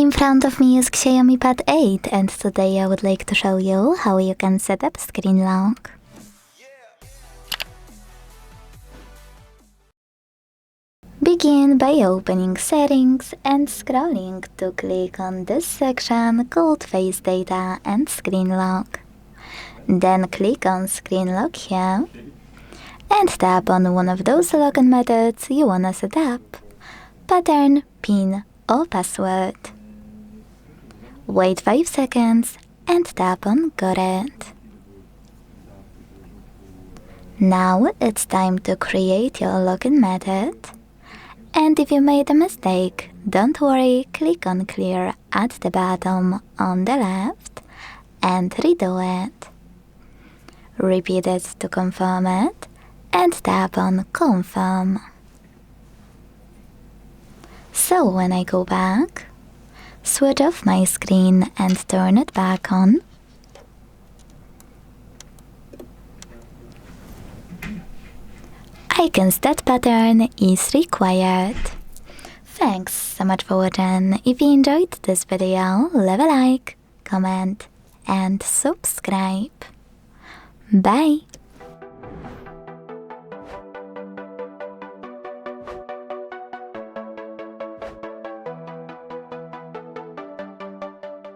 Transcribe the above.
In front of me is XIAOMI Pad 8 and today I would like to show you how you can set up screen lock. Begin by opening Settings and scrolling to click on this section called Face Data and Screen Lock. Then click on Screen Lock here and tap on one of those login methods you wanna set up: pattern, PIN or password. Wait 5 seconds and tap on Got it. Now it's time to create your login method. And if you made a mistake, don't worry, click on Clear at the bottom on the left and redo it. Repeat it to confirm it and tap on Confirm. So when I go back, switch off my screen and turn it back on. Icons that pattern is required. Thanks so much for watching. If you enjoyed this video, leave a like, comment and subscribe. Bye!